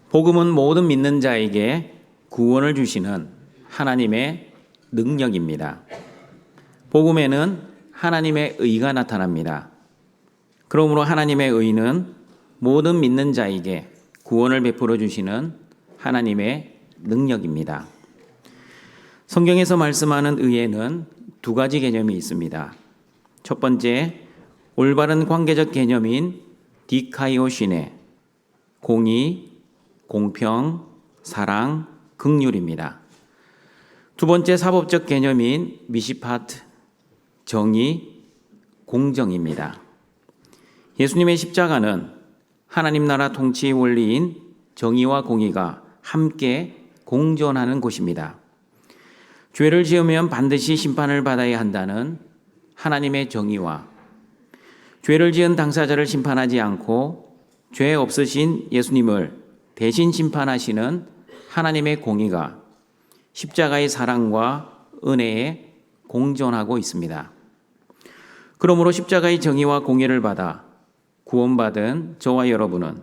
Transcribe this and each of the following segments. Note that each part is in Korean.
복음은 모든 믿는 자에게 구원을 주시는 하나님의 능력입니다. 복음에는 하나님의 의가 나타납니다. 그러므로 하나님의 의는 모든 믿는 자에게 구원을 베풀어 주시는 하나님의 능력입니다. 성경에서 말씀하는 의에는 두 가지 개념이 있습니다. 첫 번째, 올바른 관계적 개념인 디카이오시네, 공의, 공평, 사랑, 긍휼입니다. 두 번째, 사법적 개념인 미시파트, 정의, 공정입니다. 예수님의 십자가는 하나님 나라 통치의 원리인 정의와 공의가 함께 공존하는 곳입니다. 죄를 지으면 반드시 심판을 받아야 한다는 하나님의 정의와 죄를 지은 당사자를 심판하지 않고 죄 없으신 예수님을 대신 심판하시는 하나님의 공의가 십자가의 사랑과 은혜에 공존하고 있습니다. 그러므로 십자가의 정의와 공의를 받아 구원받은 저와 여러분은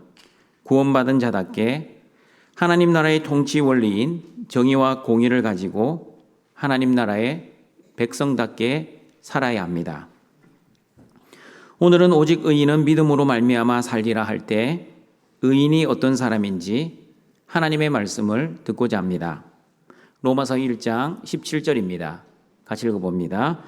구원받은 자답게 하나님 나라의 통치 원리인 정의와 공의를 가지고 하나님 나라의 백성답게 살아야 합니다. 오늘은 오직 의인은 믿음으로 말미암아 살리라 할 때 의인이 어떤 사람인지 하나님의 말씀을 듣고자 합니다. 로마서 1장 17절입니다. 같이 읽어봅니다.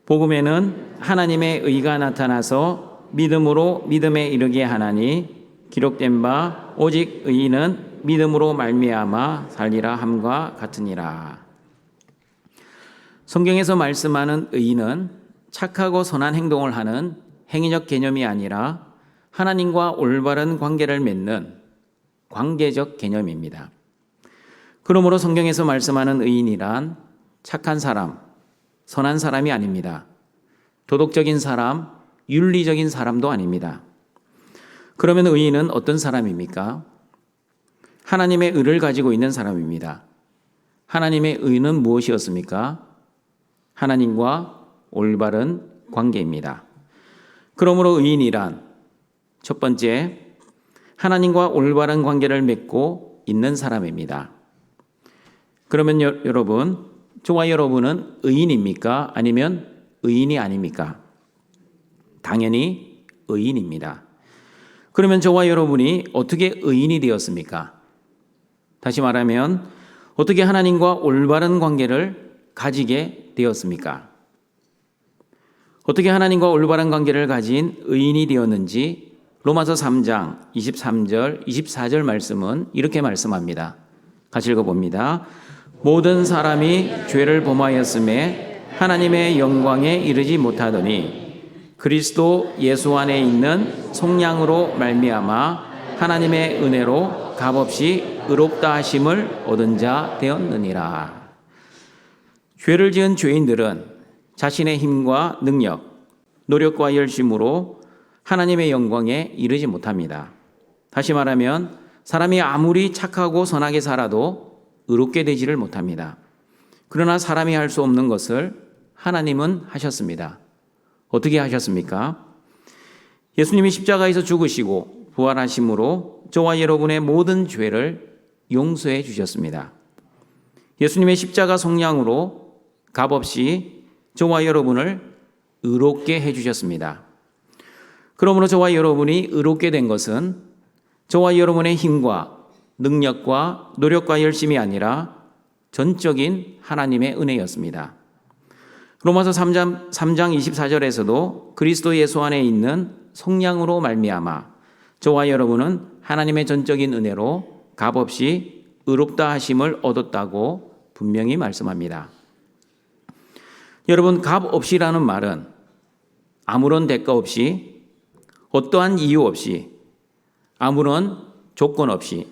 복음에는 하나님의 의가 나타나서 믿음으로 믿음에 이르게 하나니 기록된 바 오직 의인은 믿음으로 말미암아 살리라 함과 같으니라. 성경에서 말씀하는 의인은 착하고 선한 행동을 하는 행위적 개념이 아니라 하나님과 올바른 관계를 맺는 관계적 개념입니다. 그러므로 성경에서 말씀하는 의인이란 착한 사람, 선한 사람이 아닙니다. 도덕적인 사람, 윤리적인 사람도 아닙니다. 그러면 의인은 어떤 사람입니까? 하나님의 의를 가지고 있는 사람입니다. 하나님의 의는 무엇이었습니까? 하나님과 올바른 관계입니다. 그러므로 의인이란 첫 번째, 하나님과 올바른 관계를 맺고 있는 사람입니다. 그러면 여러분, 저와 여러분은 의인입니까? 아니면 의인이 아닙니까? 당연히 의인입니다. 그러면 저와 여러분이 어떻게 의인이 되었습니까? 다시 말하면 어떻게 하나님과 올바른 관계를 가지게 되었습니까? 어떻게 하나님과 올바른 관계를 가진 의인이 되었는지 로마서 3장 23절, 24절 말씀은 이렇게 말씀합니다. 같이 읽어봅니다. 모든 사람이 죄를 범하였음에 하나님의 영광에 이르지 못하더니 그리스도 예수 안에 있는 속량으로 말미암아 하나님의 은혜로 값없이 의롭다 하심을 얻은 자 되었느니라. 죄를 지은 죄인들은 자신의 힘과 능력, 노력과 열심으로 하나님의 영광에 이르지 못합니다. 다시 말하면 사람이 아무리 착하고 선하게 살아도 의롭게 되지를 못합니다. 그러나 사람이 할 수 없는 것을 하나님은 하셨습니다. 어떻게 하셨습니까? 예수님이 십자가에서 죽으시고 부활하심으로 저와 여러분의 모든 죄를 용서해 주셨습니다. 예수님의 십자가 속량으로 값없이 저와 여러분을 의롭게 해주셨습니다. 그러므로 저와 여러분이 의롭게 된 것은 저와 여러분의 힘과 능력과 노력과 열심이 아니라 전적인 하나님의 은혜였습니다. 로마서 3장 24절에서도 그리스도 예수 안에 있는 속량으로 말미암아 저와 여러분은 하나님의 전적인 은혜로 값없이 의롭다 하심을 얻었다고 분명히 말씀합니다. 여러분, 값없이라는 말은 아무런 대가 없이 어떠한 이유 없이 아무런 조건 없이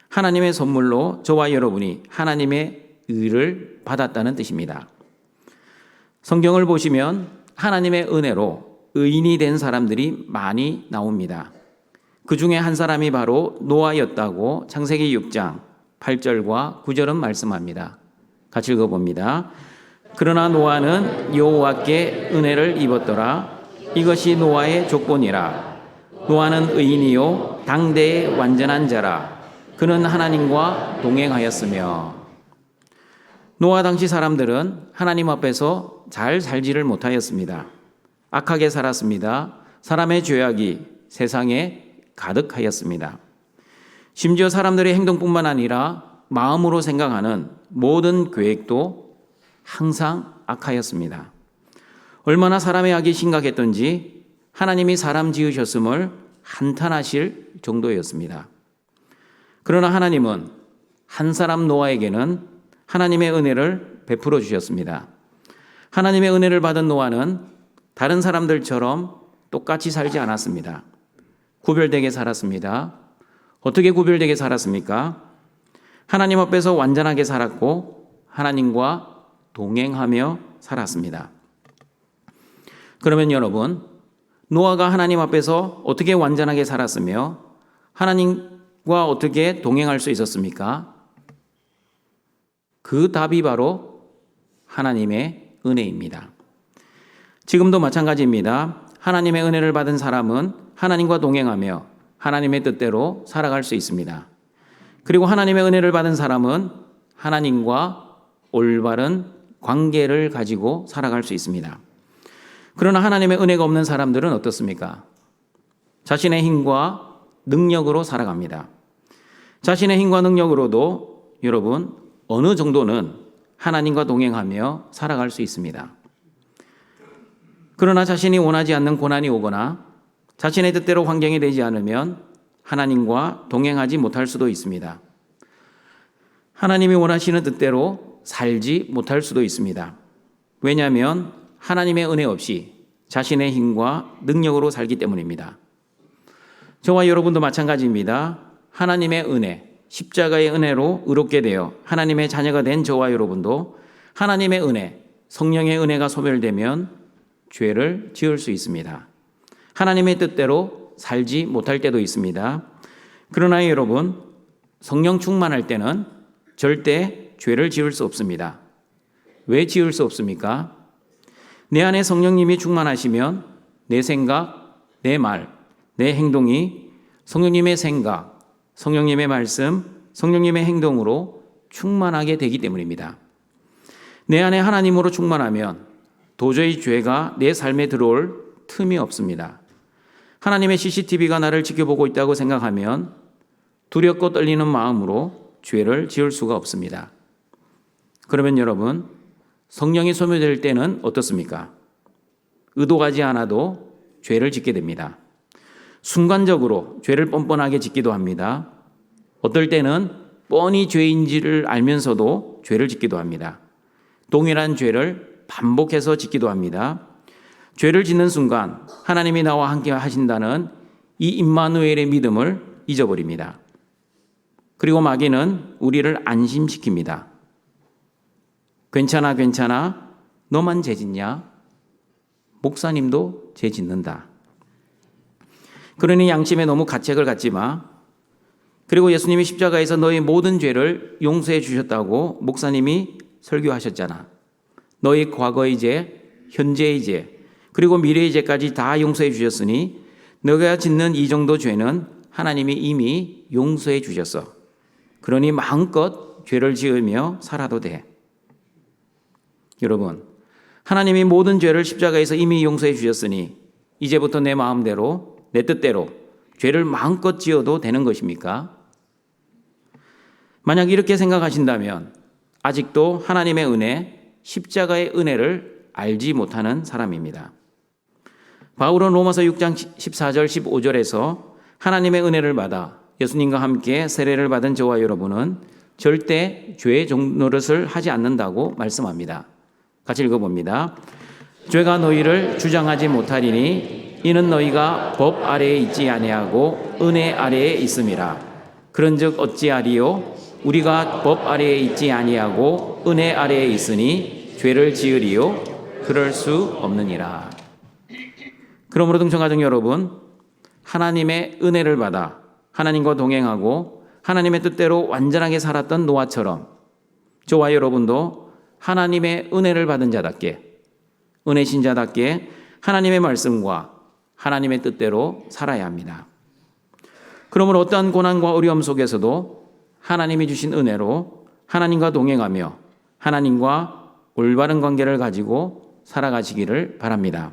하나님의 선물로 저와 여러분이 하나님의 의를 받았다는 뜻입니다. 성경을 보시면 하나님의 은혜로 의인이 된 사람들이 많이 나옵니다. 그 중에 한 사람이 바로 노아였다고 창세기 6장 8절과 9절은 말씀합니다. 같이 읽어봅니다. 그러나 노아는 여호와께 은혜를 입었더라. 이것이 노아의 조건이라. 노아는 의인이요 당대의 완전한 자라. 그는 하나님과 동행하였으며. 노아 당시 사람들은 하나님 앞에서 잘 살지를 못하였습니다. 악하게 살았습니다. 사람의 죄악이 세상에 가득하였습니다. 심지어 사람들의 행동뿐만 아니라 마음으로 생각하는 모든 계획도 항상 악하였습니다. 얼마나 사람의 악이 심각했던지 하나님이 사람 지으셨음을 한탄하실 정도였습니다. 그러나 하나님은 한 사람 노아에게는 하나님의 은혜를 베풀어 주셨습니다. 하나님의 은혜를 받은 노아는 다른 사람들처럼 똑같이 살지 않았습니다. 구별되게 살았습니다. 어떻게 구별되게 살았습니까? 하나님 앞에서 완전하게 살았고 하나님과 동행하며 살았습니다. 그러면 여러분, 노아가 하나님 앞에서 어떻게 완전하게 살았으며 하나님과 어떻게 동행할 수 있었습니까? 그 답이 바로 하나님의 은혜입니다. 지금도 마찬가지입니다. 하나님의 은혜를 받은 사람은 하나님과 동행하며 하나님의 뜻대로 살아갈 수 있습니다. 그리고 하나님의 은혜를 받은 사람은 하나님과 올바른 관계를 가지고 살아갈 수 있습니다. 그러나 하나님의 은혜가 없는 사람들은 어떻습니까? 자신의 힘과 능력으로 살아갑니다. 자신의 힘과 능력으로도 여러분 어느 정도는 하나님과 동행하며 살아갈 수 있습니다. 그러나 자신이 원하지 않는 고난이 오거나 자신의 뜻대로 환경이 되지 않으면 하나님과 동행하지 못할 수도 있습니다. 하나님이 원하시는 뜻대로 살지 못할 수도 있습니다. 왜냐하면 하나님의 은혜 없이 자신의 힘과 능력으로 살기 때문입니다. 저와 여러분도 마찬가지입니다. 하나님의 은혜, 십자가의 은혜로 의롭게 되어 하나님의 자녀가 된 저와 여러분도 하나님의 은혜, 성령의 은혜가 소멸되면 죄를 지을 수 있습니다. 하나님의 뜻대로 살지 못할 때도 있습니다. 그러나 여러분, 성령 충만할 때는 절대 죄를 지을 수 없습니다. 왜 지을 수 없습니까? 내 안에 성령님이 충만하시면 내 생각, 내 말, 내 행동이 성령님의 생각, 성령님의 말씀, 성령님의 행동으로 충만하게 되기 때문입니다. 내 안에 하나님으로 충만하면 도저히 죄가 내 삶에 들어올 틈이 없습니다. 하나님의 CCTV가 나를 지켜보고 있다고 생각하면 두렵고 떨리는 마음으로 죄를 지을 수가 없습니다. 그러면 여러분, 성령이 소멸될 때는 어떻습니까? 의도하지 않아도 죄를 짓게 됩니다. 순간적으로 죄를 뻔뻔하게 짓기도 합니다. 어떨 때는 뻔히 죄인지를 알면서도 죄를 짓기도 합니다. 동일한 죄를 반복해서 짓기도 합니다. 죄를 짓는 순간 하나님이 나와 함께 하신다는 이 임마누엘의 믿음을 잊어버립니다. 그리고 마귀는 우리를 안심시킵니다. 괜찮아. 너만 죄 짓냐? 목사님도 죄 짓는다. 그러니 양심에 너무 가책을 갖지 마. 그리고 예수님이 십자가에서 너의 모든 죄를 용서해 주셨다고 목사님이 설교하셨잖아. 너의 과거의 죄, 현재의 죄, 그리고 미래의 죄까지 다 용서해 주셨으니 너가 짓는 이 정도 죄는 하나님이 이미 용서해 주셨어. 그러니 마음껏 죄를 지으며 살아도 돼. 여러분, 하나님이 모든 죄를 십자가에서 이미 용서해 주셨으니 이제부터 내 마음대로, 내 뜻대로 죄를 마음껏 지어도 되는 것입니까? 만약 이렇게 생각하신다면 아직도 하나님의 은혜, 십자가의 은혜를 알지 못하는 사람입니다. 바울은 로마서 6장 14절 15절에서 하나님의 은혜를 받아 예수님과 함께 세례를 받은 저와 여러분은 절대 죄의 종노릇을 하지 않는다고 말씀합니다. 같이 읽어봅니다. 죄가 너희를 주장하지 못하리니 이는 너희가 법 아래에 있지 아니하고 은혜 아래에 있음이라. 그런즉 어찌하리요? 우리가 법 아래에 있지 아니하고 은혜 아래에 있으니 죄를 지으리요? 그럴 수 없느니라. 그러므로 등청가족 여러분, 하나님의 은혜를 받아 하나님과 동행하고 하나님의 뜻대로 완전하게 살았던 노아처럼 저와 여러분도 하나님의 은혜를 받은 자답게, 은혜신 자답게 하나님의 말씀과 하나님의 뜻대로 살아야 합니다. 그러므로 어떠한 고난과 어려움 속에서도 하나님이 주신 은혜로 하나님과 동행하며 하나님과 올바른 관계를 가지고 살아가시기를 바랍니다.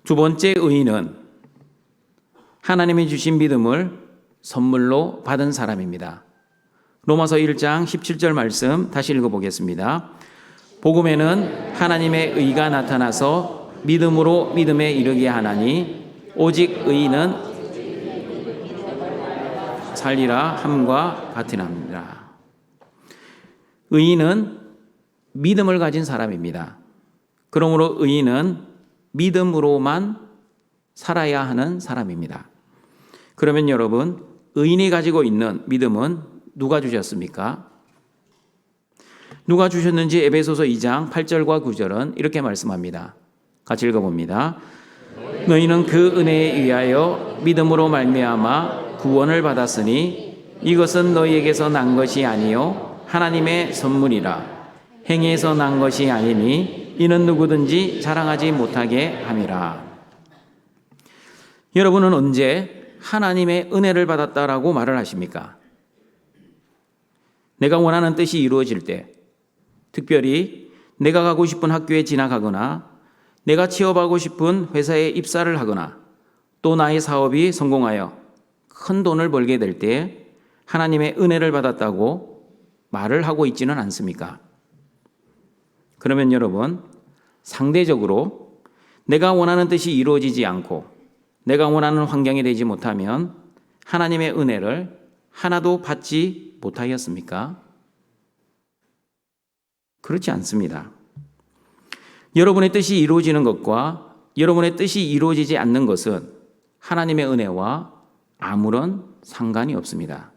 두 번째 의인은 하나님이 주신 믿음을 선물로 받은 사람입니다. 로마서 1장 17절 말씀 다시 읽어보겠습니다. 복음에는 하나님의 의가 나타나서 믿음으로 믿음에 이르게 하나니 오직 의인은 살리라 함과 같으나니라. 의인은 믿음을 가진 사람입니다. 그러므로 의인은 믿음으로만 살아야 하는 사람입니다. 그러면 여러분, 의인이 가지고 있는 믿음은 누가 주셨습니까? 누가 주셨는지 에베소서 2장 8절과 9절은 이렇게 말씀합니다. 같이 읽어봅니다. 너희는 그 은혜에 의하여 믿음으로 말미암아 구원을 받았으니 이것은 너희에게서 난 것이 아니요 하나님의 선물이라. 행위에서 난 것이 아니니 이는 누구든지 자랑하지 못하게 함이라. 여러분은 언제 하나님의 은혜를 받았다라고 말을 하십니까? 내가 원하는 뜻이 이루어질 때, 특별히 내가 가고 싶은 학교에 진학하거나 내가 취업하고 싶은 회사에 입사를 하거나 또 나의 사업이 성공하여 큰 돈을 벌게 될 때 하나님의 은혜를 받았다고 말을 하고 있지는 않습니까? 그러면 여러분, 상대적으로 내가 원하는 뜻이 이루어지지 않고 내가 원하는 환경이 되지 못하면 하나님의 은혜를 하나도 받지 못하였습니까? 그렇지 않습니다. 여러분의 뜻이 이루어지는 것과 여러분의 뜻이 이루어지지 않는 것은 하나님의 은혜와 아무런 상관이 없습니다.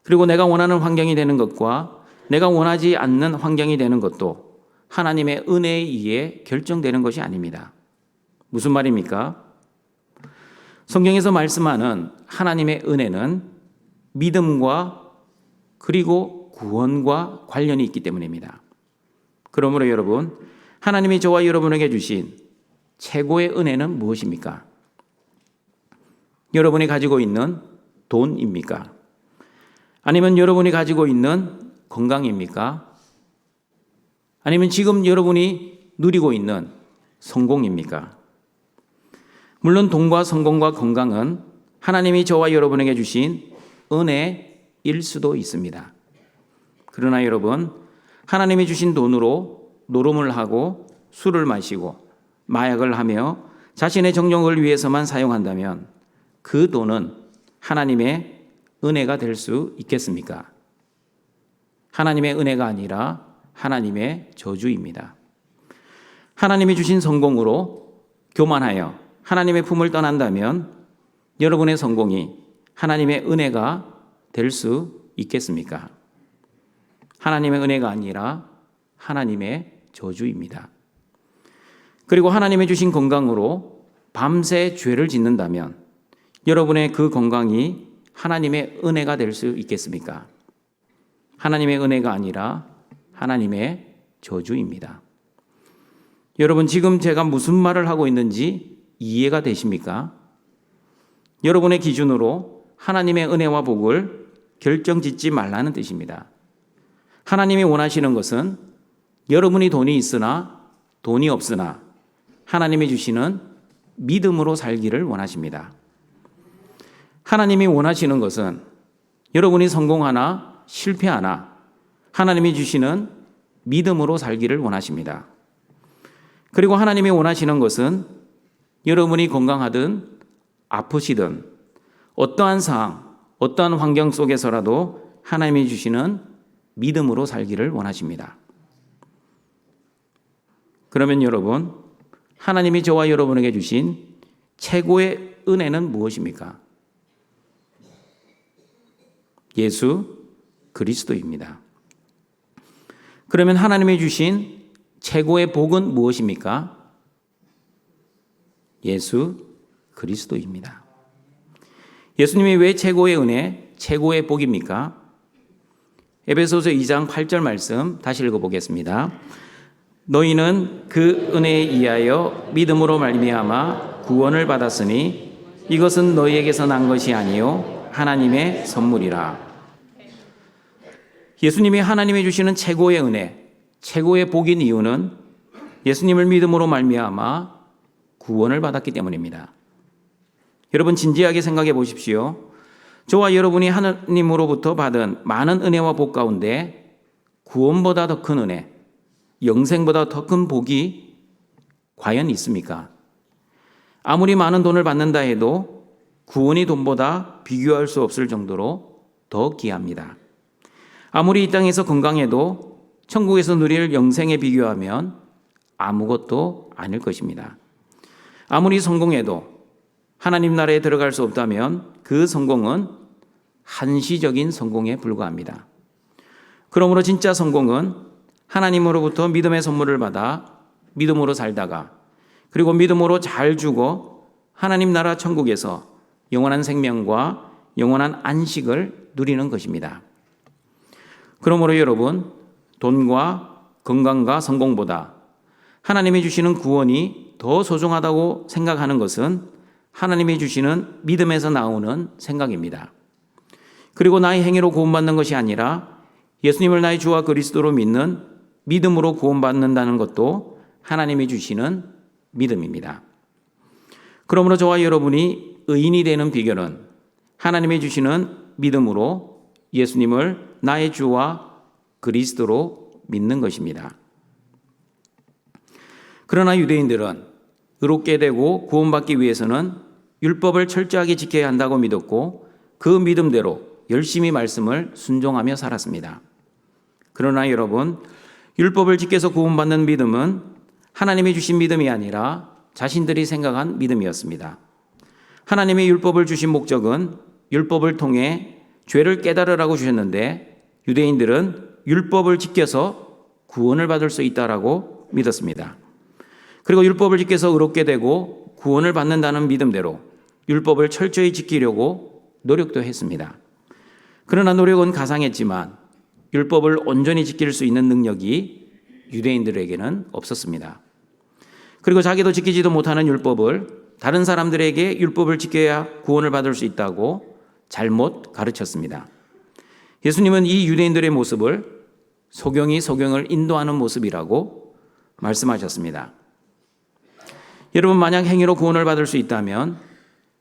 그리고 내가 원하는 환경이 되는 것과 내가 원하지 않는 환경이 되는 것도 하나님의 은혜에 의해 결정되는 것이 아닙니다. 무슨 말입니까? 성경에서 말씀하는 하나님의 은혜는 믿음과 그리고 구원과 관련이 있기 때문입니다. 그러므로 여러분, 하나님이 저와 여러분에게 주신 최고의 은혜는 무엇입니까? 여러분이 가지고 있는 돈입니까? 아니면 여러분이 가지고 있는 건강입니까? 아니면 지금 여러분이 누리고 있는 성공입니까? 물론 돈과 성공과 건강은 하나님이 저와 여러분에게 주신 은혜일 수도 있습니다. 그러나 여러분, 하나님이 주신 돈으로 노름을 하고 술을 마시고 마약을 하며 자신의 정욕을 위해서만 사용한다면 그 돈은 하나님의 은혜가 될 수 있겠습니까? 하나님의 은혜가 아니라 하나님의 저주입니다. 하나님이 주신 성공으로 교만하여 하나님의 품을 떠난다면 여러분의 성공이 하나님의 은혜가 될 수 있겠습니까? 하나님의 은혜가 아니라 하나님의 저주입니다. 그리고 하나님의 주신 건강으로 밤새 죄를 짓는다면 여러분의 그 건강이 하나님의 은혜가 될 수 있겠습니까? 하나님의 은혜가 아니라 하나님의 저주입니다. 여러분, 지금 제가 무슨 말을 하고 있는지 이해가 되십니까? 여러분의 기준으로 하나님의 은혜와 복을 결정짓지 말라는 뜻입니다. 하나님이 원하시는 것은 여러분이 돈이 있으나 돈이 없으나 하나님이 주시는 믿음으로 살기를 원하십니다. 하나님이 원하시는 것은 여러분이 성공하나 실패하나 하나님이 주시는 믿음으로 살기를 원하십니다. 그리고 하나님이 원하시는 것은 여러분이 건강하든 아프시든 어떠한 상황, 어떠한 환경 속에서라도 하나님이 주시는 믿음으로 살기를 원하십니다. 그러면 여러분, 하나님이 저와 여러분에게 주신 최고의 은혜는 무엇입니까? 예수 그리스도입니다. 그러면 하나님이 주신 최고의 복은 무엇입니까? 예수 그리스도입니다. 예수님이 왜 최고의 은혜, 최고의 복입니까? 에베소서 2장 8절 말씀 다시 읽어보겠습니다. 너희는 그 은혜에 의하여 믿음으로 말미암아 구원을 받았으니 이것은 너희에게서 난 것이 아니요 하나님의 선물이라. 예수님이 하나님이 주시는 최고의 은혜, 최고의 복인 이유는 예수님을 믿음으로 말미암아 구원을 받았기 때문입니다. 여러분 진지하게 생각해 보십시오. 저와 여러분이 하나님으로부터 받은 많은 은혜와 복 가운데 구원보다 더 큰 은혜, 영생보다 더 큰 복이 과연 있습니까? 아무리 많은 돈을 받는다 해도 구원이 돈보다 비교할 수 없을 정도로 더 귀합니다. 아무리 이 땅에서 건강해도 천국에서 누릴 영생에 비교하면 아무것도 아닐 것입니다. 아무리 성공해도 하나님 나라에 들어갈 수 없다면 그 성공은 한시적인 성공에 불과합니다. 그러므로 진짜 성공은 하나님으로부터 믿음의 선물을 받아 믿음으로 살다가 그리고 믿음으로 잘 죽어 하나님 나라 천국에서 영원한 생명과 영원한 안식을 누리는 것입니다. 그러므로 여러분, 돈과 건강과 성공보다 하나님이 주시는 구원이 더 소중하다고 생각하는 것은 하나님이 주시는 믿음에서 나오는 생각입니다. 그리고 나의 행위로 구원받는 것이 아니라 예수님을 나의 주와 그리스도로 믿는 믿음으로 구원받는다는 것도 하나님이 주시는 믿음입니다. 그러므로 저와 여러분이 의인이 되는 비결은 하나님이 주시는 믿음으로 예수님을 나의 주와 그리스도로 믿는 것입니다. 그러나 유대인들은 의롭게 되고 구원받기 위해서는 율법을 철저하게 지켜야 한다고 믿었고 그 믿음대로 열심히 말씀을 순종하며 살았습니다. 그러나 여러분, 율법을 지켜서 구원받는 믿음은 하나님이 주신 믿음이 아니라 자신들이 생각한 믿음이었습니다. 하나님이 율법을 주신 목적은 율법을 통해 죄를 깨달으라고 주셨는데 유대인들은 율법을 지켜서 구원을 받을 수 있다라고 믿었습니다. 그리고 율법을 지켜서 의롭게 되고 구원을 받는다는 믿음대로 율법을 철저히 지키려고 노력도 했습니다. 그러나 노력은 가상했지만 율법을 온전히 지킬 수 있는 능력이 유대인들에게는 없었습니다. 그리고 자기도 지키지도 못하는 율법을 다른 사람들에게 율법을 지켜야 구원을 받을 수 있다고 잘못 가르쳤습니다. 예수님은 이 유대인들의 모습을 소경이 소경을 인도하는 모습이라고 말씀하셨습니다. 여러분, 만약 행위로 구원을 받을 수 있다면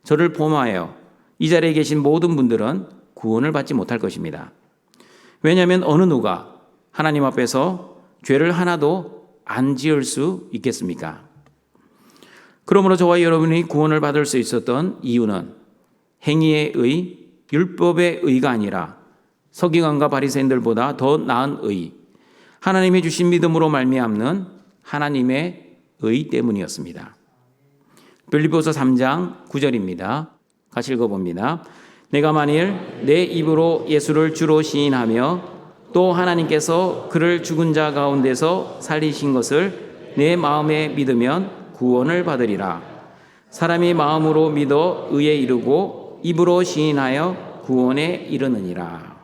저를 포함하여 이 자리에 계신 모든 분들은 구원을 받지 못할 것입니다. 왜냐하면 어느 누가 하나님 앞에서 죄를 하나도 안 지을 수 있겠습니까? 그러므로 저와 여러분이 구원을 받을 수 있었던 이유는 행위의 의, 율법의 의가 아니라 서기관과 바리새인들보다 더 나은 의, 하나님이 주신 믿음으로 말미암는 하나님의 의 때문이었습니다. 빌립보서 3장 9절입니다. 같이 읽어봅니다. 내가 만일 내 입으로 예수를 주로 시인하며 또 하나님께서 그를 죽은 자 가운데서 살리신 것을 내 마음에 믿으면 구원을 받으리라. 사람이 마음으로 믿어 의에 이르고 입으로 시인하여 구원에 이르느니라.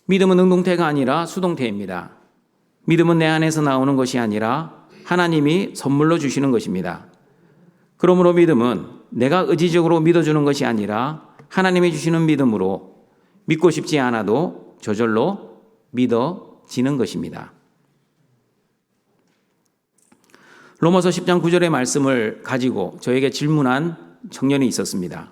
믿음은 능동태가 아니라 수동태입니다. 믿음은 내 안에서 나오는 것이 아니라 하나님이 선물로 주시는 것입니다. 그러므로 믿음은 내가 의지적으로 믿어주는 것이 아니라 하나님이 주시는 믿음으로 믿고 싶지 않아도 저절로 믿어지는 것입니다. 로마서 10장 9절의 말씀을 가지고 저에게 질문한 청년이 있었습니다.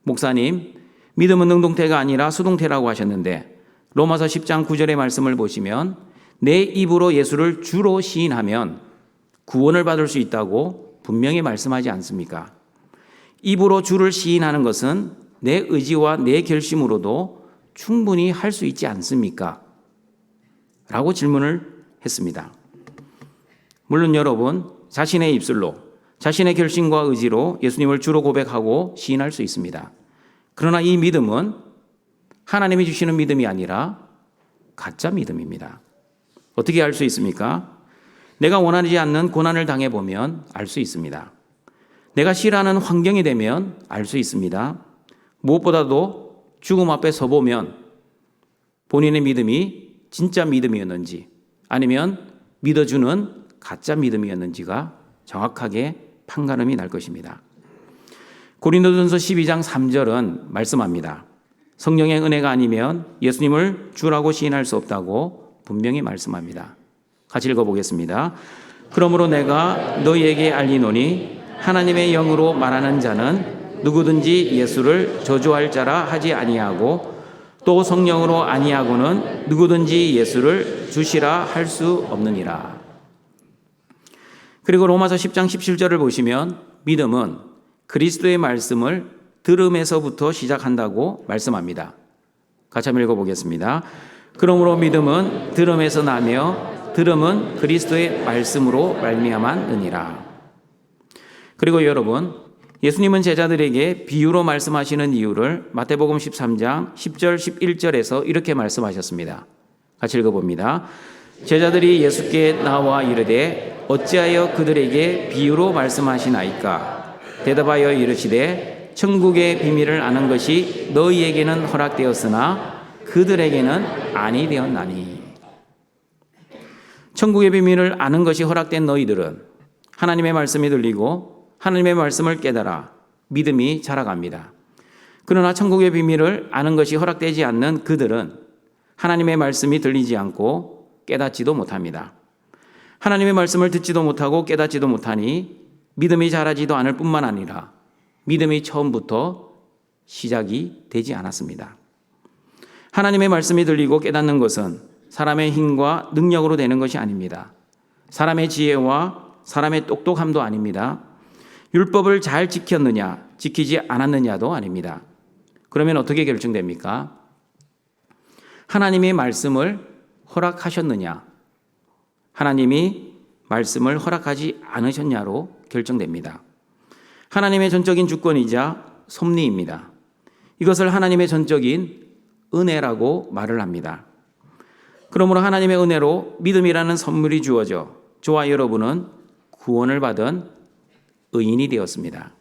목사님, 믿음은 능동태가 아니라 수동태라고 하셨는데 로마서 10장 9절의 말씀을 보시면 내 입으로 예수를 주로 시인하면 구원을 받을 수 있다고 분명히 말씀하지 않습니까? 입으로 주를 시인하는 것은 내 의지와 내 결심으로도 충분히 할 수 있지 않습니까? 라고 질문을 했습니다. 물론 여러분, 자신의 입술로 자신의 결심과 의지로 예수님을 주로 고백하고 시인할 수 있습니다. 그러나 이 믿음은 하나님이 주시는 믿음이 아니라 가짜 믿음입니다. 어떻게 알 수 있습니까? 내가 원하지 않는 고난을 당해보면 알 수 있습니다. 내가 싫어하는 환경이 되면 알 수 있습니다. 무엇보다도 죽음 앞에 서보면 본인의 믿음이 진짜 믿음이었는지 아니면 믿어주는 가짜 믿음이었는지가 정확하게 판가름이 날 것입니다. 고린도전서 12장 3절은 말씀합니다. 성령의 은혜가 아니면 예수님을 주라고 시인할 수 없다고 분명히 말씀합니다. 같이 읽어보겠습니다. 그러므로 내가 너희에게 알리노니 하나님의 영으로 말하는 자는 누구든지 예수를 저주할 자라 하지 아니하고 또 성령으로 아니하고는 누구든지 예수를 주시라 할 수 없느니라. 그리고 로마서 10장 17절을 보시면 믿음은 그리스도의 말씀을 들음에서부터 시작한다고 말씀합니다. 같이 한번 읽어보겠습니다. 그러므로 믿음은 들음에서 나며 들음은 그리스도의 말씀으로 말미암았느니라. 그리고 여러분, 예수님은 제자들에게 비유로 말씀하시는 이유를 마태복음 13장 10절 11절에서 이렇게 말씀하셨습니다. 같이 읽어봅니다. 제자들이 예수께 나와 이르되 어찌하여 그들에게 비유로 말씀하시나이까? 대답하여 이르시되 천국의 비밀을 아는 것이 너희에게는 허락되었으나 그들에게는 아니 되었나니. 천국의 비밀을 아는 것이 허락된 너희들은 하나님의 말씀이 들리고 하나님의 말씀을 깨달아 믿음이 자라갑니다. 그러나 천국의 비밀을 아는 것이 허락되지 않는 그들은 하나님의 말씀이 들리지 않고 깨닫지도 못합니다. 하나님의 말씀을 듣지도 못하고 깨닫지도 못하니 믿음이 자라지도 않을 뿐만 아니라 믿음이 처음부터 시작이 되지 않았습니다. 하나님의 말씀이 들리고 깨닫는 것은 사람의 힘과 능력으로 되는 것이 아닙니다. 사람의 지혜와 사람의 똑똑함도 아닙니다. 율법을 잘 지켰느냐, 지키지 않았느냐도 아닙니다. 그러면 어떻게 결정됩니까? 하나님의 말씀을 허락하셨느냐, 하나님이 말씀을 허락하지 않으셨냐로 결정됩니다. 하나님의 전적인 주권이자 섭리입니다. 이것을 하나님의 전적인 은혜라고 말을 합니다. 그러므로 하나님의 은혜로 믿음이라는 선물이 주어져 저와 여러분은 구원을 받은 의인이 되었습니다.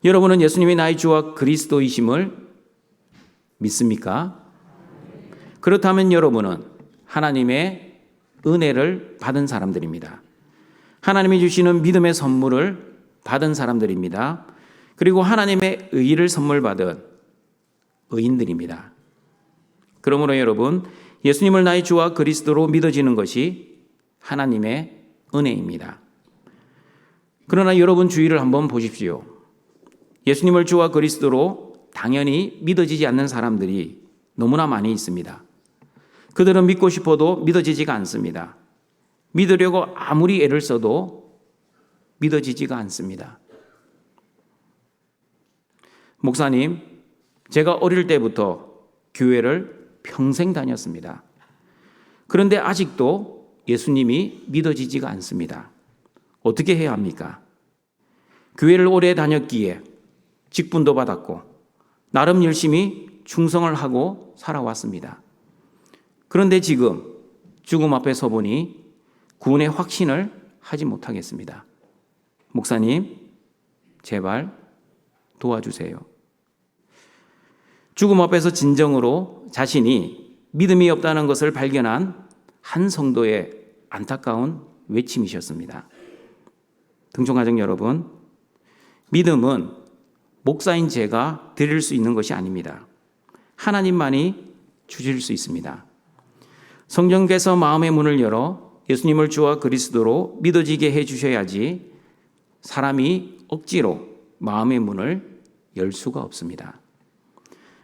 여러분은 예수님이 나의 주와 그리스도이심을 믿습니까? 그렇다면 여러분은 하나님의 은혜를 받은 사람들입니다. 하나님이 주시는 믿음의 선물을 받은 사람들입니다. 그리고 하나님의 의를 선물 받은 의인들입니다. 그러므로 여러분, 예수님을 나의 주와 그리스도로 믿어지는 것이 하나님의 은혜입니다. 그러나 여러분 주위를 한번 보십시오. 예수님을 주와 그리스도로 당연히 믿어지지 않는 사람들이 너무나 많이 있습니다. 그들은 믿고 싶어도 믿어지지가 않습니다. 믿으려고 아무리 애를 써도 믿어지지가 않습니다. 목사님, 제가 어릴 때부터 교회를 평생 다녔습니다. 그런데 아직도 예수님이 믿어지지가 않습니다. 어떻게 해야 합니까? 교회를 오래 다녔기에 직분도 받았고 나름 열심히 충성을 하고 살아왔습니다. 그런데 지금 죽음 앞에 서보니 구원의 확신을 하지 못하겠습니다. 목사님, 제발 도와주세요. 죽음 앞에서 진정으로 자신이 믿음이 없다는 것을 발견한 한 성도의 안타까운 외침이셨습니다. 등촌가족 여러분, 믿음은 목사인 제가 드릴 수 있는 것이 아닙니다. 하나님만이 주실 수 있습니다. 성령께서 마음의 문을 열어 예수님을 주와 그리스도로 믿어지게 해주셔야지 사람이 억지로 마음의 문을 열 수가 없습니다.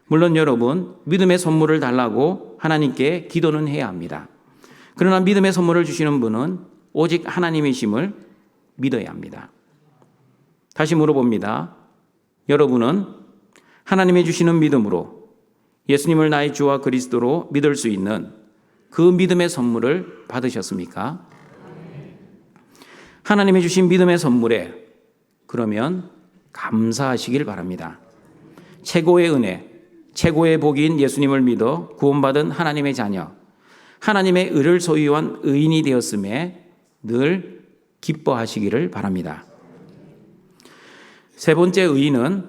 물론 여러분, 믿음의 선물을 달라고 하나님께 기도는 해야 합니다. 그러나 믿음의 선물을 주시는 분은 오직 하나님이심을 믿어야 합니다. 다시 물어봅니다. 여러분은 하나님이 주시는 믿음으로 예수님을 나의 주와 그리스도로 믿을 수 있는 그 믿음의 선물을 받으셨습니까? 하나님이 주신 믿음의 선물에 그러면 감사하시길 바랍니다. 최고의 은혜, 최고의 복인 예수님을 믿어 구원받은 하나님의 자녀, 하나님의 의를 소유한 의인이 되었음에 늘 기뻐하시기를 바랍니다. 세 번째 의인은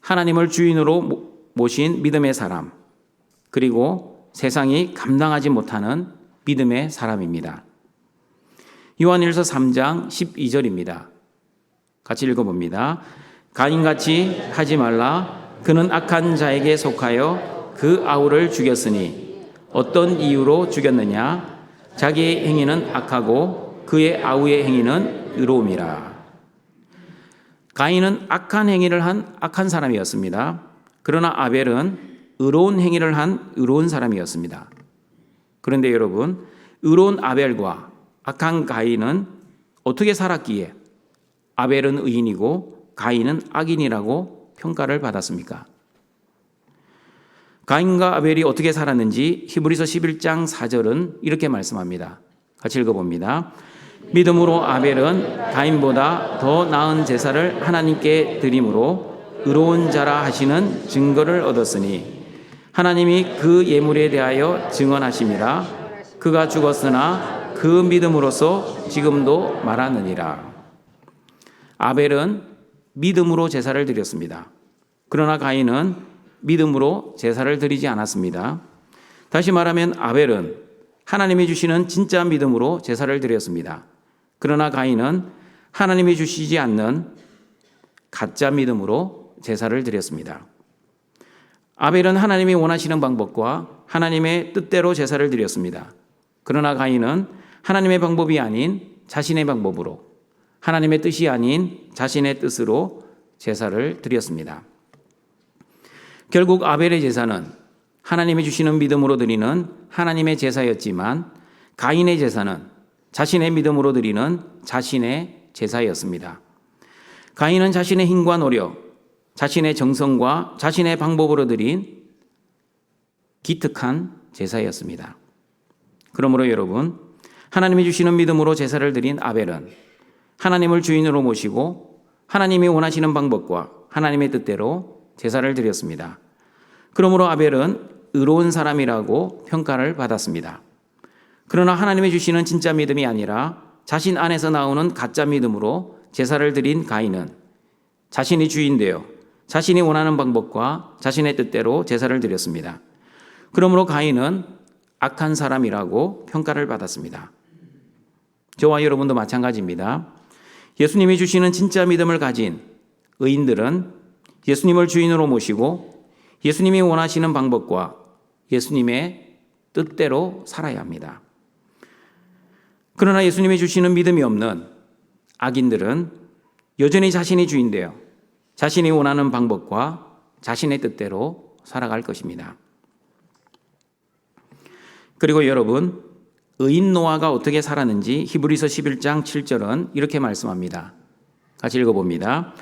하나님을 주인으로 모신 믿음의 사람, 그리고 세상이 감당하지 못하는 믿음의 사람입니다. 요한일서 3장 12절입니다. 같이 읽어봅니다. 가인같이 하지 말라. 그는 악한 자에게 속하여 그 아우를 죽였으니 어떤 이유로 죽였느냐? 자기의 행위는 악하고 그의 아우의 행위는 의로움이라. 가인은 악한 행위를 한 악한 사람이었습니다. 그러나 아벨은 의로운 행위를 한 의로운 사람이었습니다. 그런데 여러분, 의로운 아벨과 악한 가인은 어떻게 살았기에 아벨은 의인이고 가인은 악인이라고 평가를 받았습니까? 가인과 아벨이 어떻게 살았는지 히브리서 11장 4절은 이렇게 말씀합니다. 같이 읽어봅니다. 믿음으로 아벨은 가인보다 더 나은 제사를 하나님께 드림으로 의로운 자라 하시는 증거를 얻었으니 하나님이 그 예물에 대하여 증언하심이라. 그가 죽었으나 그 믿음으로써 지금도 말하느니라. 아벨은 믿음으로 제사를 드렸습니다. 그러나 가인은 믿음으로 제사를 드리지 않았습니다. 다시 말하면 아벨은 하나님이 주시는 진짜 믿음으로 제사를 드렸습니다. 그러나 가인은 하나님이 주시지 않는 가짜 믿음으로 제사를 드렸습니다. 아벨은 하나님이 원하시는 방법과 하나님의 뜻대로 제사를 드렸습니다. 그러나 가인은 하나님의 방법이 아닌 자신의 방법으로, 하나님의 뜻이 아닌 자신의 뜻으로 제사를 드렸습니다. 결국 아벨의 제사는 하나님이 주시는 믿음으로 드리는 하나님의 제사였지만 가인의 제사는 자신의 믿음으로 드리는 자신의 제사였습니다. 가인은 자신의 힘과 노력, 자신의 정성과 자신의 방법으로 드린 기특한 제사였습니다. 그러므로 여러분, 하나님이 주시는 믿음으로 제사를 드린 아벨은 하나님을 주인으로 모시고 하나님이 원하시는 방법과 하나님의 뜻대로 제사를 드렸습니다. 그러므로 아벨은 의로운 사람이라고 평가를 받았습니다. 그러나 하나님이 주시는 진짜 믿음이 아니라 자신 안에서 나오는 가짜 믿음으로 제사를 드린 가인은 자신이 주인 되어 자신이 원하는 방법과 자신의 뜻대로 제사를 드렸습니다. 그러므로 가인은 악한 사람이라고 평가를 받았습니다. 저와 여러분도 마찬가지입니다. 예수님이 주시는 진짜 믿음을 가진 의인들은 예수님을 주인으로 모시고 예수님이 원하시는 방법과 예수님의 뜻대로 살아야 합니다. 그러나 예수님이 주시는 믿음이 없는 악인들은 여전히 자신이 주인 되어 자신이 원하는 방법과 자신의 뜻대로 살아갈 것입니다. 그리고 여러분, 의인 노아가 어떻게 살았는지 히브리서 11장 7절은 이렇게 말씀합니다. 같이 읽어봅니다.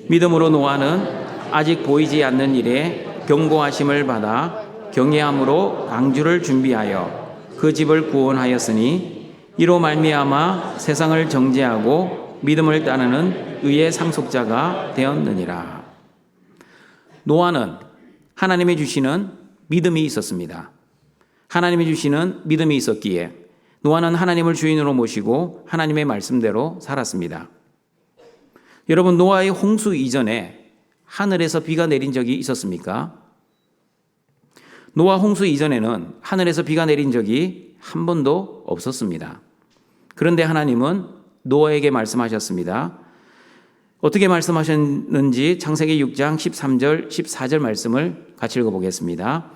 믿음으로 노아는 아직 보이지 않는 일에 경고하심을 받아 경외함으로 방주를 준비하여 그 집을 구원하였으니 이로 말미암아 세상을 정죄하고 믿음을 따르는 의의 상속자가 되었느니라. 노아는 하나님이 주시는 믿음이 있었습니다. 하나님이 주시는 믿음이 있었기에 노아는 하나님을 주인으로 모시고 하나님의 말씀대로 살았습니다. 여러분, 노아의 홍수 이전에 하늘에서 비가 내린 적이 있었습니까? 노아 홍수 이전에는 하늘에서 비가 내린 적이 한 번도 없었습니다. 그런데 하나님은 노아에게 말씀하셨습니다. 어떻게 말씀하셨는지 창세기 6장 13절 14절 말씀을 같이 읽어보겠습니다.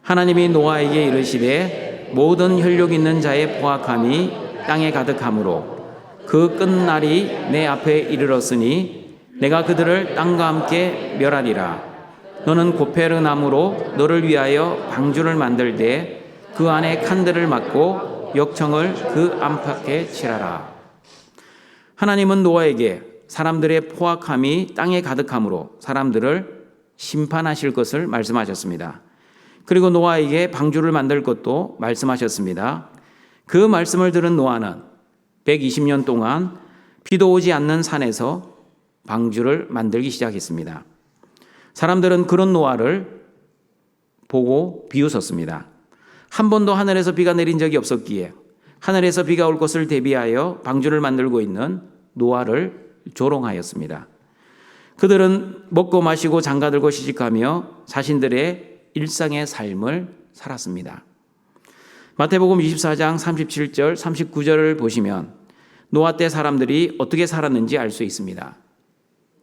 하나님이 노아에게 이르시되 모든 혈육 있는 자의 포악함이 땅에 가득하므로 그 끝날이 내 앞에 이르렀으니 내가 그들을 땅과 함께 멸하리라. 너는 고페르 나무로 너를 위하여 방주를 만들되 그 안에 칸들을 막고 역청을 그 안팎에 칠하라. 하나님은 노아에게 사람들의 포악함이 땅에 가득하므로 사람들을 심판하실 것을 말씀하셨습니다. 그리고 노아에게 방주를 만들 것도 말씀하셨습니다. 그 말씀을 들은 노아는 120년 동안 비도 오지 않는 산에서 방주를 만들기 시작했습니다. 사람들은 그런 노아를 보고 비웃었습니다. 한 번도 하늘에서 비가 내린 적이 없었기에 하늘에서 비가 올 것을 대비하여 방주를 만들고 있는 노아를 조롱하였습니다. 그들은 먹고 마시고 장가들고 시집가며 자신들의 일상의 삶을 살았습니다. 마태복음 24장 37절 39절을 보시면 노아 때 사람들이 어떻게 살았는지 알 수 있습니다.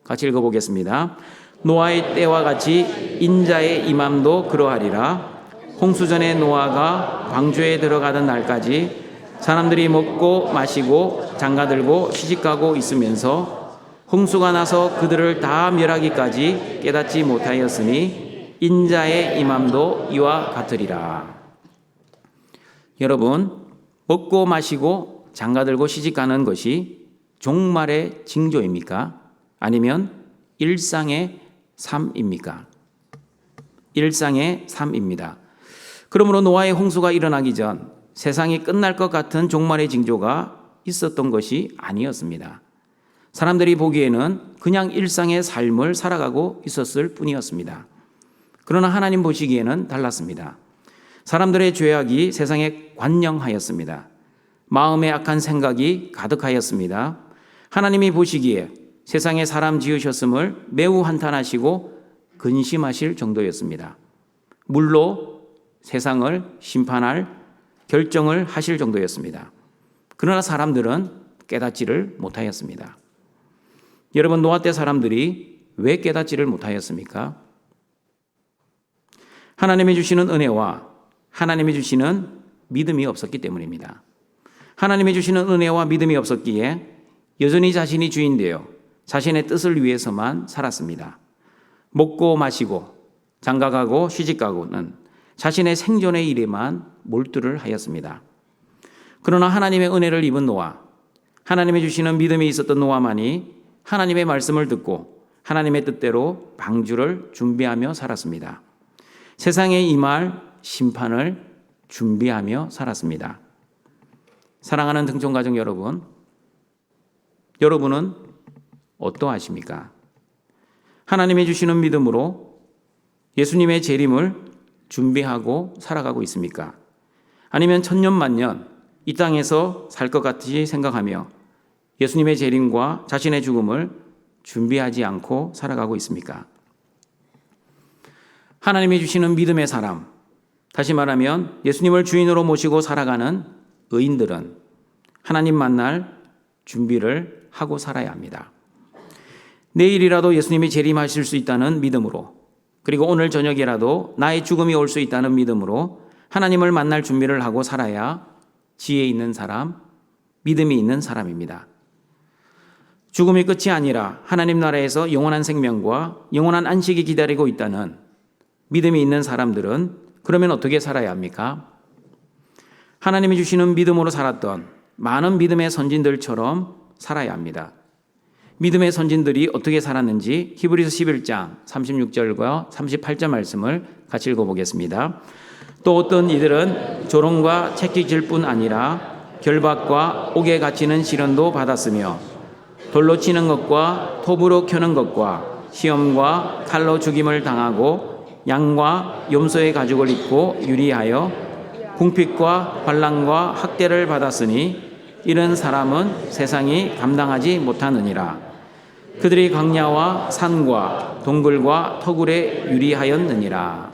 같이 읽어보겠습니다. 노아의 때와 같이 인자의 임함도 그러하리라. 홍수전에 노아가 방주에 들어가던 날까지 사람들이 먹고 마시고 장가들고 시집가고 있으면서 홍수가 나서 그들을 다 멸하기까지 깨닫지 못하였으니 인자의 임함도 이와 같으리라. 여러분, 먹고 마시고 장가들고 시집가는 것이 종말의 징조입니까? 아니면 일상의 삶입니까? 일상의 삶입니다. 그러므로 노아의 홍수가 일어나기 전 세상이 끝날 것 같은 종말의 징조가 있었던 것이 아니었습니다. 사람들이 보기에는 그냥 일상의 삶을 살아가고 있었을 뿐이었습니다. 그러나 하나님 보시기에는 달랐습니다. 사람들의 죄악이 세상에 관영하였습니다. 마음에 악한 생각이 가득하였습니다. 하나님이 보시기에 세상에 사람 지으셨음을 매우 한탄하시고 근심하실 정도였습니다. 물로 세상을 심판할 결정을 하실 정도였습니다. 그러나 사람들은 깨닫지를 못하였습니다. 여러분, 노아 때 사람들이 왜 깨닫지를 못하였습니까? 하나님이 주시는 은혜와 하나님이 주시는 믿음이 없었기 때문입니다. 하나님이 주시는 은혜와 믿음이 없었기에 여전히 자신이 주인되어 자신의 뜻을 위해서만 살았습니다. 먹고 마시고 장가가고 시집가고는 자신의 생존의 일에만 몰두를 하였습니다. 그러나 하나님의 은혜를 입은 노아, 하나님이 주시는 믿음이 있었던 노아만이 하나님의 말씀을 듣고 하나님의 뜻대로 방주를 준비하며 살았습니다. 세상에 임할 심판을 준비하며 살았습니다. 사랑하는 등촌가족 여러분, 여러분은 어떠하십니까? 하나님이 주시는 믿음으로 예수님의 재림을 준비하고 살아가고 있습니까? 아니면 천년만년 이 땅에서 살 것 같이 생각하며 예수님의 재림과 자신의 죽음을 준비하지 않고 살아가고 있습니까? 하나님이 주시는 믿음의 사람, 다시 말하면 예수님을 주인으로 모시고 살아가는 의인들은 하나님 만날 준비를 하고 살아야 합니다. 내일이라도 예수님이 재림하실 수 있다는 믿음으로, 그리고 오늘 저녁이라도 나의 죽음이 올 수 있다는 믿음으로 하나님을 만날 준비를 하고 살아야 지혜 있는 사람, 믿음이 있는 사람입니다. 죽음이 끝이 아니라 하나님 나라에서 영원한 생명과 영원한 안식이 기다리고 있다는 믿음이 있는 사람들은 그러면 어떻게 살아야 합니까? 하나님이 주시는 믿음으로 살았던 많은 믿음의 선진들처럼 살아야 합니다. 믿음의 선진들이 어떻게 살았는지 히브리서 11장 36절과 38절 말씀을 같이 읽어보겠습니다. 또 어떤 이들은 조롱과 채찍질 뿐 아니라 결박과 옥에 갇히는 시련도 받았으며 돌로 치는 것과 톱으로 켜는 것과 시험과 칼로 죽임을 당하고 양과 염소의 가죽을 입고 유리하여 궁핍과 환난과 학대를 받았으니 이런 사람은 세상이 감당하지 못하느니라. 그들이 광야와 산과 동굴과 터굴에 유리하였느니라.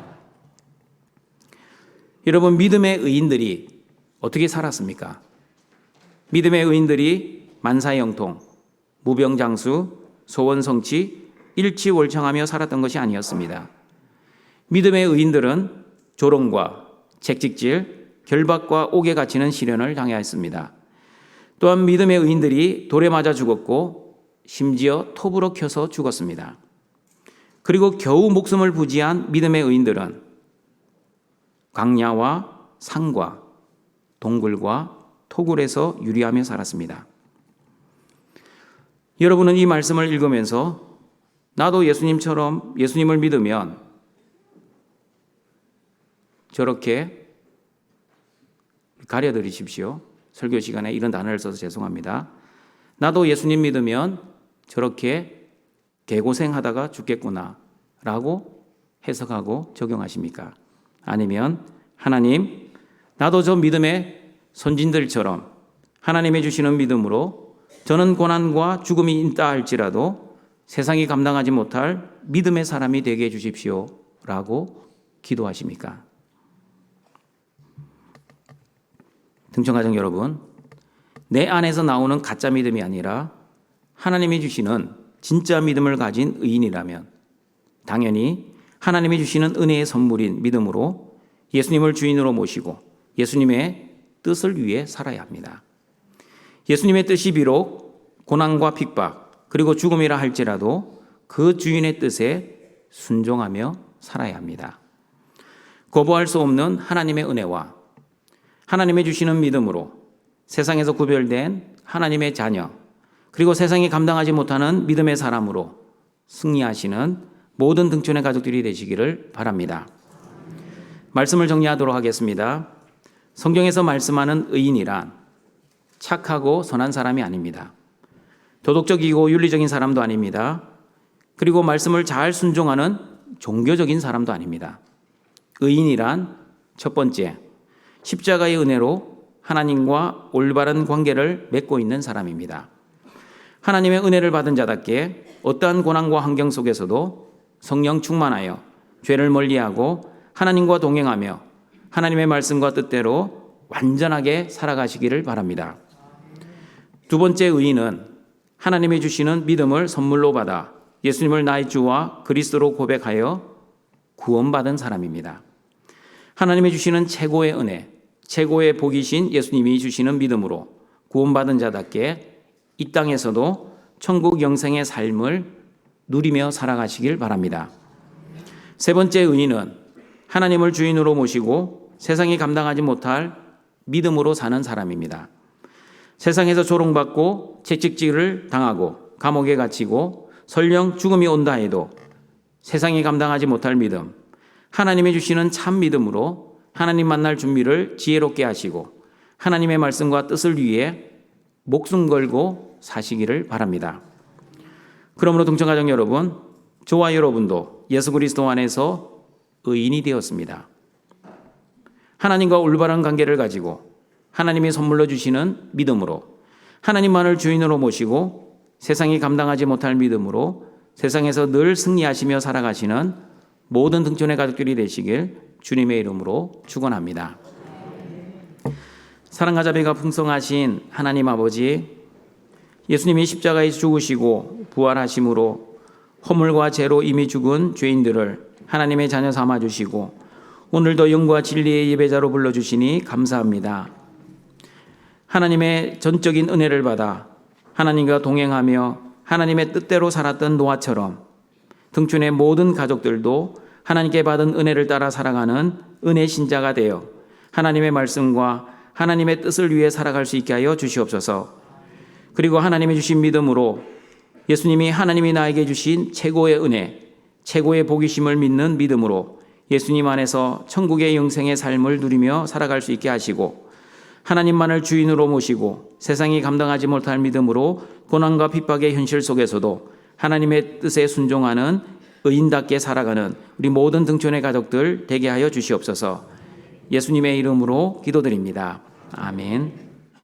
여러분, 믿음의 의인들이 어떻게 살았습니까? 믿음의 의인들이 만사형통, 무병장수, 소원성취, 일치월창하며 살았던 것이 아니었습니다. 믿음의 의인들은 조롱과 채찍질, 결박과 옥에 갇히는 시련을 당하였습니다. 또한 믿음의 의인들이 돌에 맞아 죽었고 심지어 톱으로 켜서 죽었습니다. 그리고 겨우 목숨을 부지한 믿음의 의인들은 광야와 산과 동굴과 토굴에서 유리하며 살았습니다. 여러분은 이 말씀을 읽으면서 나도 예수님처럼 예수님을 믿으면 저렇게 가려드리십시오. 설교 시간에 이런 단어를 써서 죄송합니다. 나도 예수님 믿으면 저렇게 개고생하다가 죽겠구나 라고 해석하고 적용하십니까? 아니면 하나님, 나도 저 믿음의 선진들처럼 하나님이 주시는 믿음으로 저는 고난과 죽음이 있다 할지라도 세상이 감당하지 못할 믿음의 사람이 되게 해주십시오 라고 기도하십니까? 등청가정 여러분, 내 안에서 나오는 가짜 믿음이 아니라 하나님이 주시는 진짜 믿음을 가진 의인이라면 당연히 하나님이 주시는 은혜의 선물인 믿음으로 예수님을 주인으로 모시고 예수님의 뜻을 위해 살아야 합니다. 예수님의 뜻이 비록 고난과 핍박 그리고 죽음이라 할지라도 그 주인의 뜻에 순종하며 살아야 합니다. 거부할 수 없는 하나님의 은혜와 하나님의 주시는 믿음으로 세상에서 구별된 하나님의 자녀 그리고 세상이 감당하지 못하는 믿음의 사람으로 승리하시는 모든 등촌의 가족들이 되시기를 바랍니다. 말씀을 정리하도록 하겠습니다. 성경에서 말씀하는 의인이란 착하고 선한 사람이 아닙니다. 도덕적이고 윤리적인 사람도 아닙니다. 그리고 말씀을 잘 순종하는 종교적인 사람도 아닙니다. 의인이란 첫 번째, 십자가의 은혜로 하나님과 올바른 관계를 맺고 있는 사람입니다. 하나님의 은혜를 받은 자답게 어떠한 고난과 환경 속에서도 성령 충만하여 죄를 멀리하고 하나님과 동행하며 하나님의 말씀과 뜻대로 완전하게 살아가시기를 바랍니다. 두 번째 의인은 하나님이 주시는 믿음을 선물로 받아 예수님을 나의 주와 그리스도로 고백하여 구원받은 사람입니다. 하나님이 주시는 최고의 은혜, 최고의 복이신 예수님이 주시는 믿음으로 구원받은 자답게 이 땅에서도 천국 영생의 삶을 누리며 살아가시길 바랍니다. 세 번째 의인은 하나님을 주인으로 모시고 세상이 감당하지 못할 믿음으로 사는 사람입니다. 세상에서 조롱받고 채찍질을 당하고 감옥에 갇히고 설령 죽음이 온다 해도 세상이 감당하지 못할 믿음, 하나님이 주시는 참 믿음으로 하나님 만날 준비를 지혜롭게 하시고 하나님의 말씀과 뜻을 위해 목숨 걸고 사시기를 바랍니다. 그러므로 동청가족 여러분, 저와 여러분도 예수 그리스도 안에서 의인이 되었습니다. 하나님과 올바른 관계를 가지고 하나님이 선물로 주시는 믿음으로 하나님만을 주인으로 모시고 세상이 감당하지 못할 믿음으로 세상에서 늘 승리하시며 살아가시는 모든 등촌의 가족들이 되시길 주님의 이름으로 축원합니다. 사랑과 자비가 풍성하신 하나님 아버지, 예수님이 십자가에 죽으시고 부활하심으로 허물과 죄로 이미 죽은 죄인들을 하나님의 자녀 삼아주시고 오늘도 영과 진리의 예배자로 불러주시니 감사합니다. 하나님의 전적인 은혜를 받아 하나님과 동행하며 하나님의 뜻대로 살았던 노아처럼 등촌의 모든 가족들도 하나님께 받은 은혜를 따라 살아가는 은혜 신자가 되어 하나님의 말씀과 하나님의 뜻을 위해 살아갈 수 있게 하여 주시옵소서. 그리고 하나님이 주신 믿음으로 예수님이 하나님이 나에게 주신 최고의 은혜, 최고의 복이심을 믿는 믿음으로 예수님 안에서 천국의 영생의 삶을 누리며 살아갈 수 있게 하시고 하나님만을 주인으로 모시고 세상이 감당하지 못할 믿음으로 고난과 핍박의 현실 속에서도 하나님의 뜻에 순종하는 의인답게 살아가는 우리 모든 등촌의 가족들 되게 하여 주시옵소서. 예수님의 이름으로 기도드립니다. 아멘.